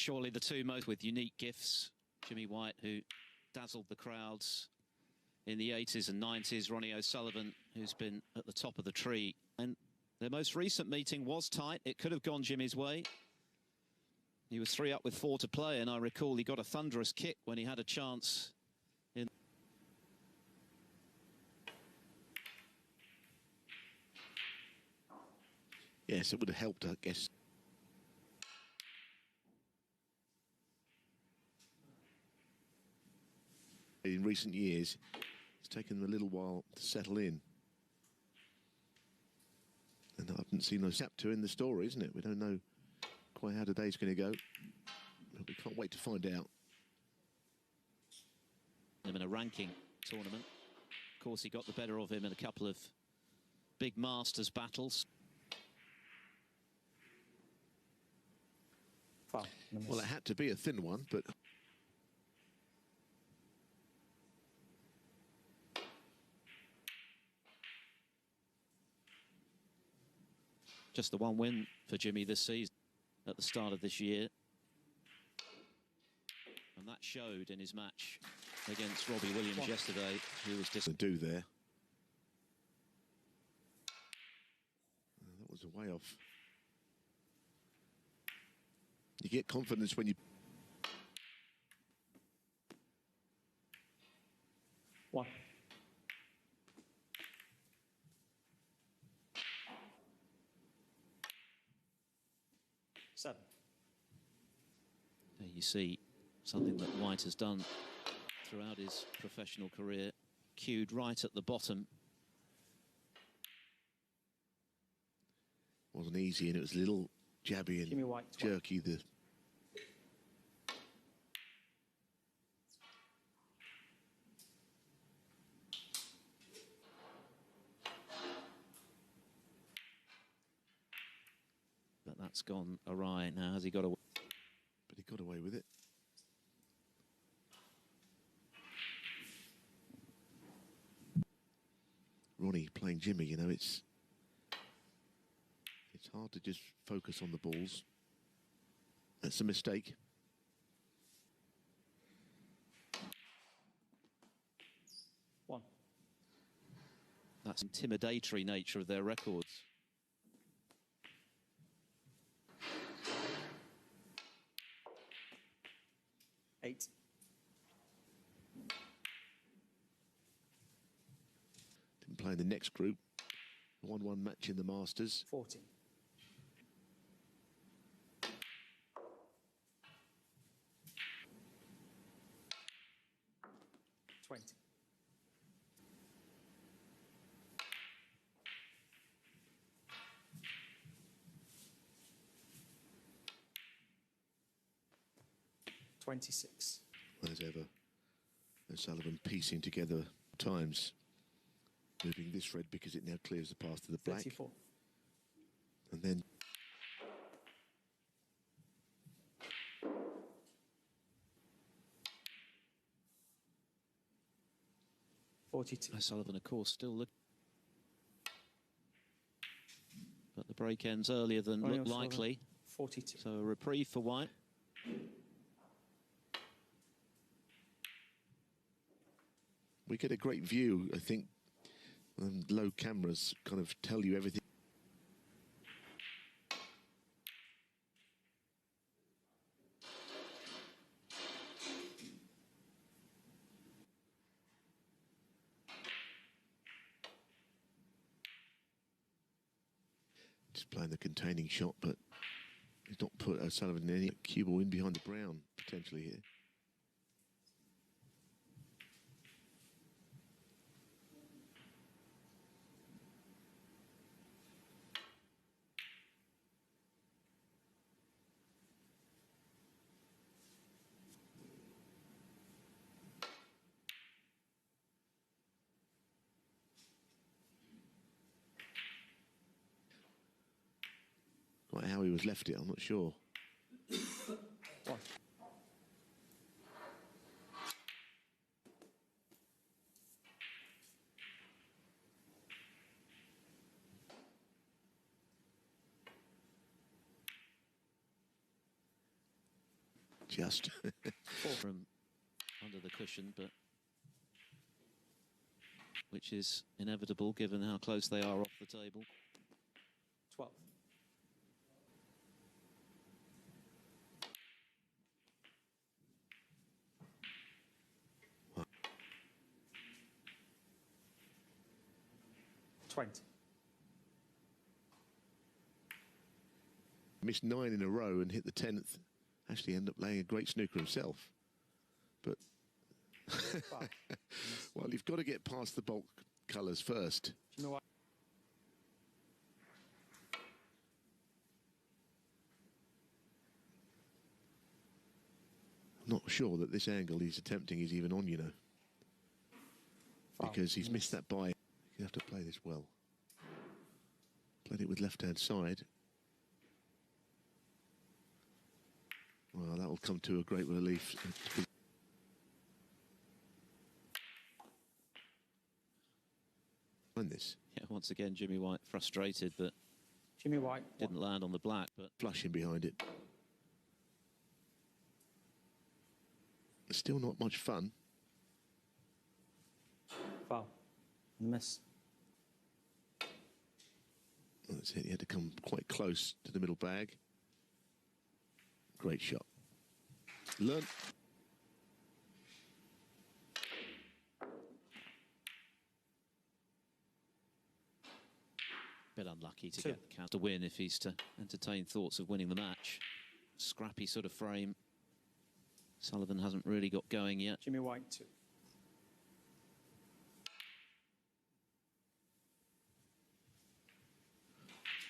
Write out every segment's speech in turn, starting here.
surely the two most with unique gifts. Jimmy White, who dazzled the crowds in the 80s and 90s. Ronnie O'Sullivan, who's been at the top of the tree. And their most recent meeting was tight. It could have gone Jimmy's way. He was 3 up with 4 to play, and I recall he got a thunderous kick when he had a chance. Yes, it would have helped, I guess. In recent years, it's taken them a little while to settle in. And I haven't seen no chapter in the story, isn't it? We don't know quite how today's going to go. But we can't wait to find out. In a ranking tournament. Of course, he got the better of him in a couple of big Masters battles. Well, it had to be a thin one, but... Just the one win for Jimmy this season at the start of this year. And that showed in his match against Robbie Williams yesterday, who was to do there. That was a way off. You get confidence when you... One. Seven. There you see something that White has done throughout his professional career, cued right at the bottom. Wasn't easy, and it was a little jabby and White, jerky. But that's gone awry now. Has he got away? But he got away with it. Ronnie playing Jimmy, you know, it's hard to just focus on the balls. That's a mistake. One. That's intimidatory nature of their records. Eight. Didn't play in the next group. 1-1 match in the Masters. 14. 20. $26. As ever, O'Sullivan piecing together times. Moving this red because it now clears the path to the black. 34. And then... O'Sullivan, of course, still looking. But the break ends earlier than looked likely. 42. So a reprieve for White. We get a great view, I think. Low cameras kind of tell you everything. Just playing the containing shot, but he's not put O'Sullivan in any cue ball in behind the brown, potentially here. Quite how he was left it, I'm not sure. One. Just. From under the cushion, but which is inevitable given how close they are off the table. 12. Wow. 20. Missed 9 in a row and hit the 10th. Actually ended up laying a great snooker himself. But, well, you've got to get past the bulk colours first. Jimmy White. I'm not sure that this angle he's attempting is even on, you know. Because he's missed that by. You have to play this well. Played it with left-hand side. Well, that will come to a great relief. Win this. Yeah, once again, Jimmy White frustrated, but Jimmy White. didn't land on the black, but Flushing behind it. Still not much fun. Foul. Miss. That's it. He had to come quite close to the middle bag. Great shot. Learn. bit unlucky to get the count to win if he's to entertain thoughts of winning the match. Scrappy sort of frame. Sullivan hasn't really got going yet. Jimmy White 2.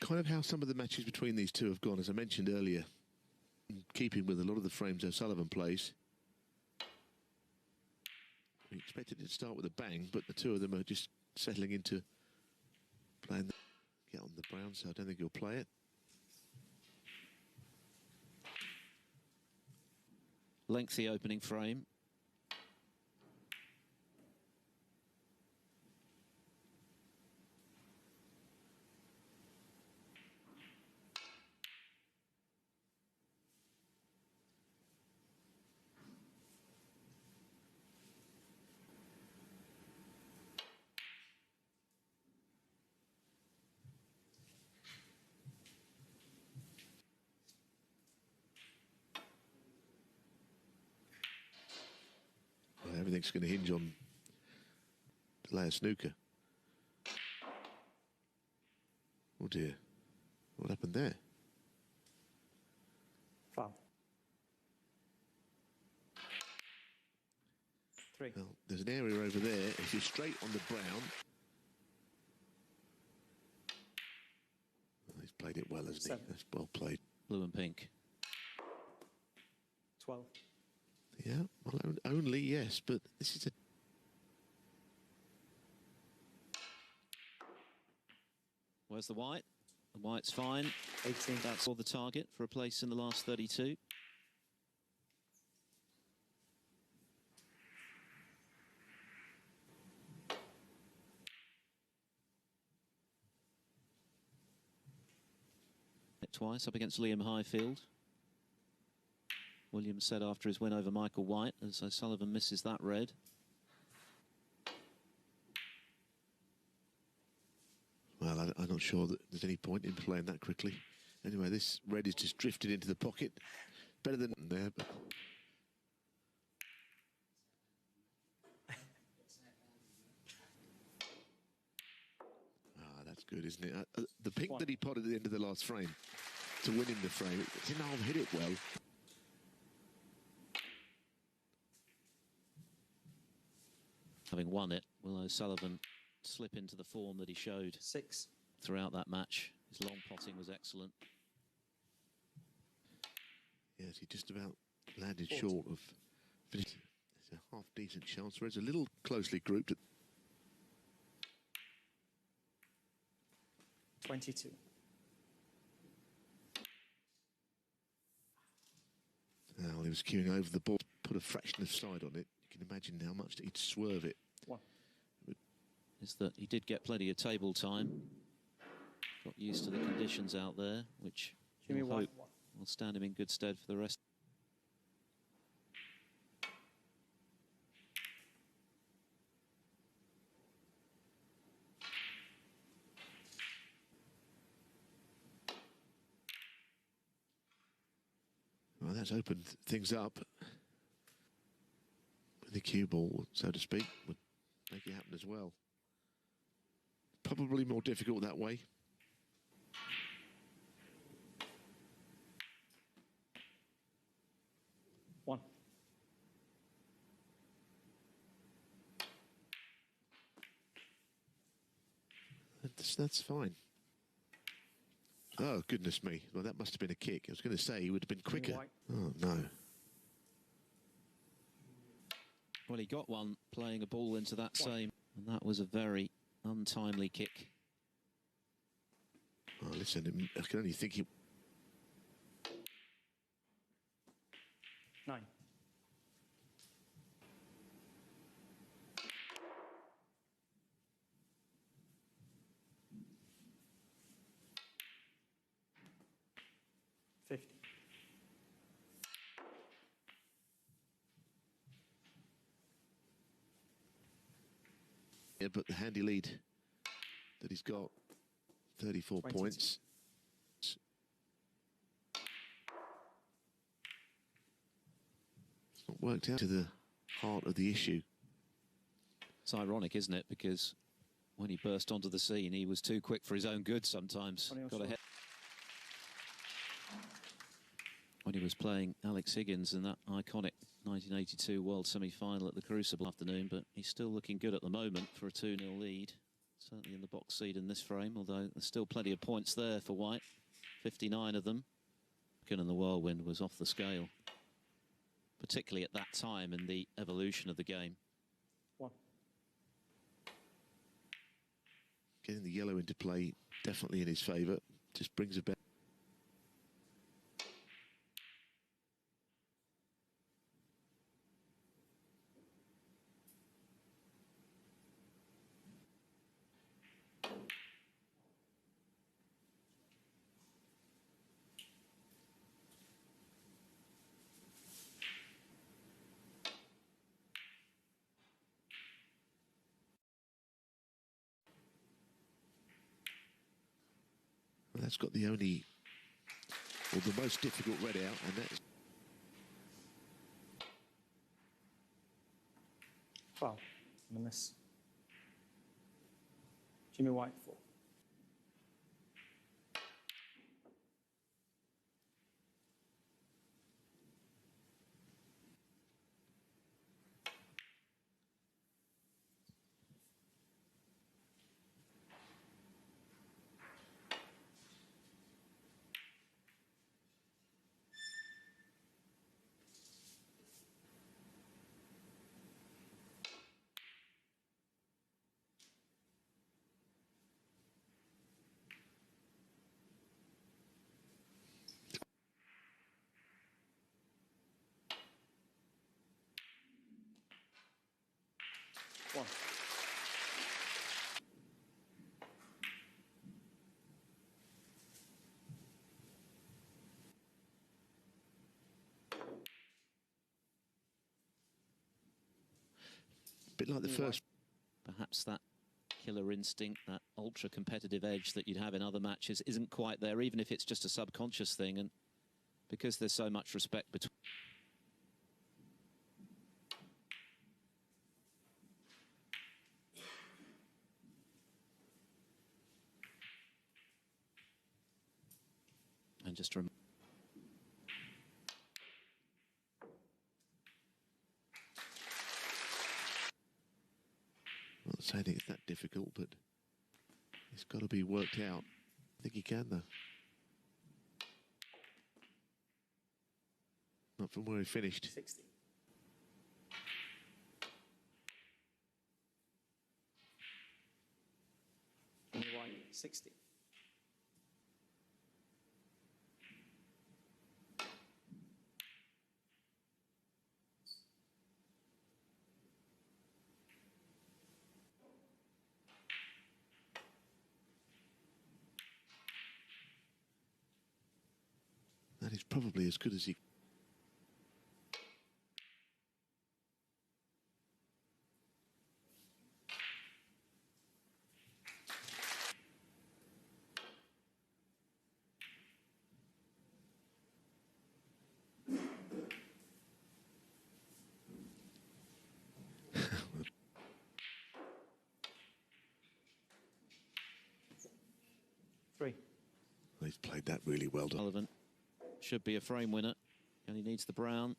Kind of how some of the matches between these two have gone, as I mentioned earlier, in keeping with a lot of the frames O'Sullivan plays. We expected it to start with a bang, but the two of them are just settling into playing. Get on the brown, so I don't think he'll play it. Lengthy opening frame. Everything's going to hinge on the lay of snooker. Oh dear. What happened there? Foul. 3. Well, there's an area over there. If you're straight on the brown. Well, he's played it well, hasn't 7. he? That's well played. Blue and pink. 12. Yeah, well, only, yes, but this is a... Where's the white? The white's fine. 18. That's all the target for a place in the last 32. Twice up against Liam Highfield. Williams said after his win over Michael White, as O'Sullivan misses that red. Well, I'm not sure that there's any point in playing that quickly. Anyway, this red is just drifted into the pocket. Better than there, but... That's good, isn't it? The pink that he potted at the end of the last frame to win in the frame, it didn't hit it well. Having won it, will O'Sullivan slip into the form that he showed 6. throughout that match? His long potting was excellent. Yes, he just about landed short of finishing. It's a half-decent chance. Red's a little closely grouped. 22. Well, he was queuing over the ball, put a fraction of side on it. You can imagine how much he'd swerve it. 1. Is that he did get plenty of table time. Got used to the conditions out there, which Jimmy we'll White hope will stand him in good stead for the rest. Well, that's opened things up. The cue ball, so to speak, would make it happen as well. Probably more difficult that way. One. That's fine. Oh, goodness me. Well, that must have been a kick. I was going to say he would have been quicker. Oh, no. Well, he got one playing a ball into that same, and that was a very untimely kick. Oh, listen, I can only think he... 9. Yeah, but the handy lead that he's got, 34 22. points. It's not worked out to the heart of the issue. It's ironic, isn't it? Because when he burst onto the scene, he was too quick for his own good sometimes. Got ahead. When he was playing Alex Higgins in that iconic 1982 World Semi-Final at the Crucible afternoon, but he's still looking good at the moment for a 2-0 lead. Certainly in the box seat in this frame, although there's still plenty of points there for White. 59 of them. And the whirlwind was off the scale, particularly at that time in the evolution of the game. 1. Getting the yellow into play definitely in his favour. Just brings about. Well, that's got the only, or the most difficult red out, and that's... Foul. And a miss. Jimmy White, 4. One. A bit like the first. Perhaps that killer instinct, that ultra-competitive edge that you'd have in other matches isn't quite there, even if it's just a subconscious thing. And because there's so much respect between... And just remember... I'm not saying it's that difficult, but it's got to be worked out. I think he can, though. Not from where he finished. 60. Jimmy White, 60. That is probably as good as he... 3. He's played that really well. Sullivan should be a frame winner, and he needs the brown.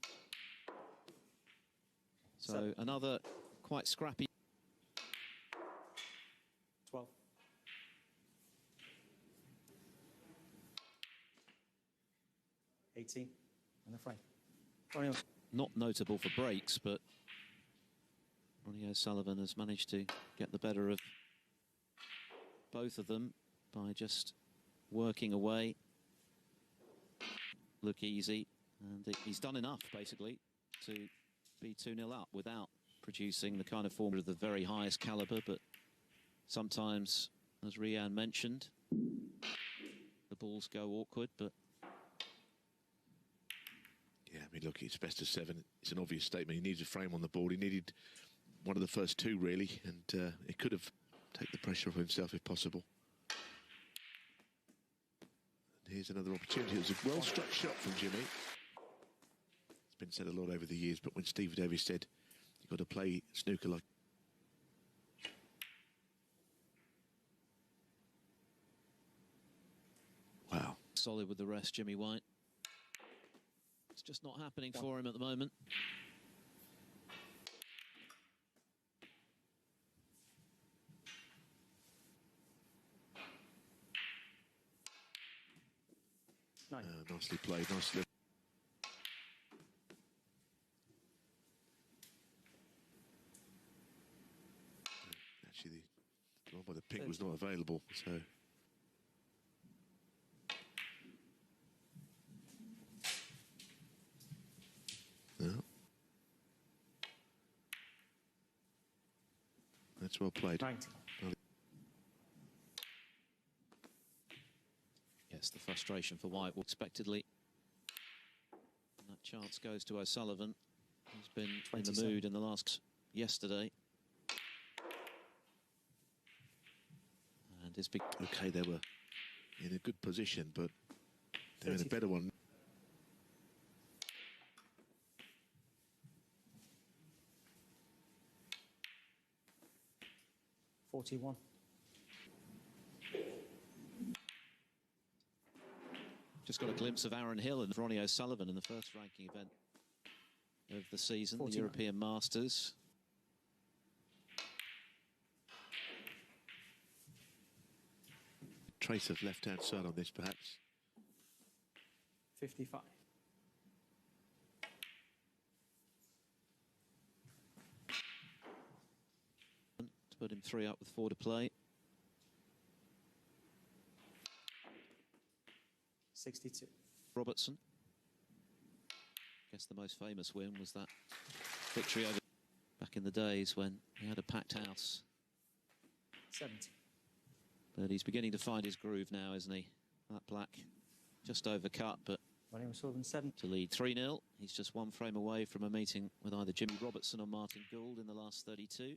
So 7. another quite scrappy. 12. 18. And a frame. Ronnie, Not notable for breaks, but Ronnie O'Sullivan has managed to get the better of both of them by just working away. Look easy, and he's done enough, basically, to be 2-0 up without producing the kind of form of the very highest caliber. But sometimes, as Rian mentioned, the balls go awkward, but Yeah, I mean, look, it's best of 7. It's an obvious statement. He needs a frame on the board. He needed one of the first 2, really, and he could have taken the pressure off himself if possible. And here's another opportunity. It was a well-struck shot from Jimmy. It's been said a lot over the years, but when Steve Davis said you've got to play snooker like... Wow. solid with the rest, Jimmy White. It's just not happening for him at the moment. Nicely played, nicely. Actually, the one by the pink was not available, so... No. That's well played. 19. Yes, the frustration for White, expectedly. And that chance goes to O'Sullivan, who's been in the mood in the last yesterday. And is big. Okay, they were in a good position, but they're in a better one. 41. Just got a glimpse of Aaron Hill and Ronnie O'Sullivan in the first ranking event of the season, 49. the European Masters. Trace of left-hand side on this, perhaps. 55. To put him 3 up with 4 to play. 62. Robertson. I guess the most famous win was that victory over back in the days when he had a packed house. 70. But he's beginning to find his groove now, isn't he? That black just overcut, but Ronnie O'Sullivan 7. to lead 3-0. He's just 1 frame away from a meeting with either Jimmy Robertson or Martin Gould in the last 32.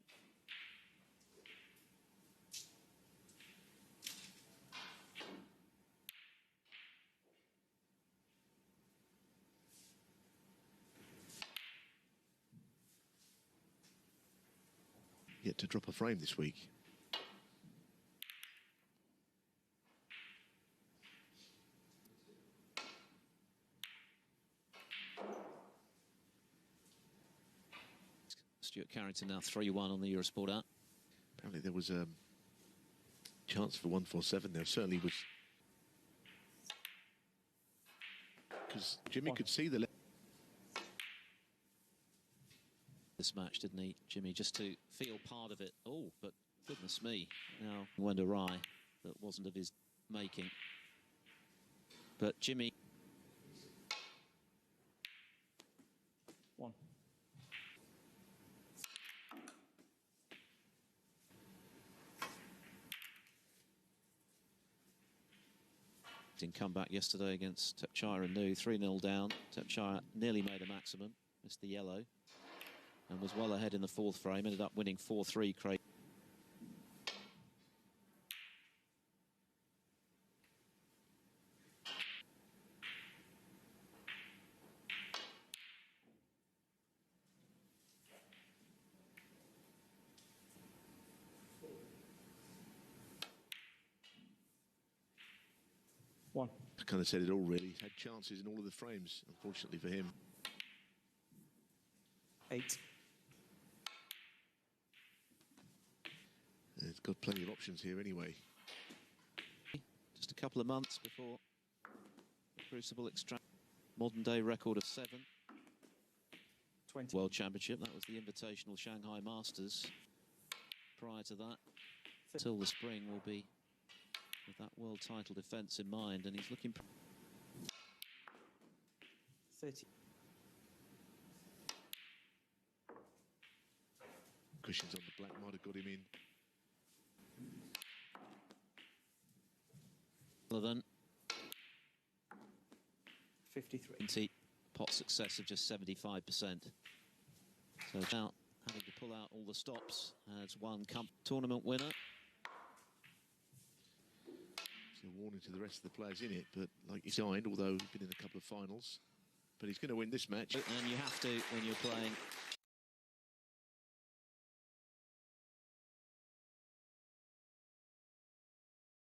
Yet to drop a frame this week. Stuart Carrington now 3-1 on the Eurosport app. Apparently there was a chance for 147. There certainly was. Because Jimmy could see the... This match, didn't he, Jimmy, just to feel part of it. Oh, but goodness me, now went awry. That wasn't of his making. But Jimmy... 1. in comeback yesterday against Tepchire Nu, 3-0 down. Tepchire nearly made a maximum, missed the yellow, and was well ahead in the 4th frame, ended up winning 4-3. Craig. 1. I kind of said it all, really. He's had chances in all of the frames, unfortunately for him. 8. He's got plenty of options here anyway. Just a couple of months before the Crucible extract. Modern day record of 7. 20. World Championship, that was the Invitational Shanghai Masters. Prior to that, till the spring, will be with that world title defence in mind, and he's looking... 30. Cushions on the black might have got him in. Sullivan, 53. 20 pot success of just 75%. So now having to pull out all the stops as one tournament winner. It's a warning to the rest of the players in it, but like he signed, although he's been in a couple of finals, but he's going to win this match. And you have to when you're playing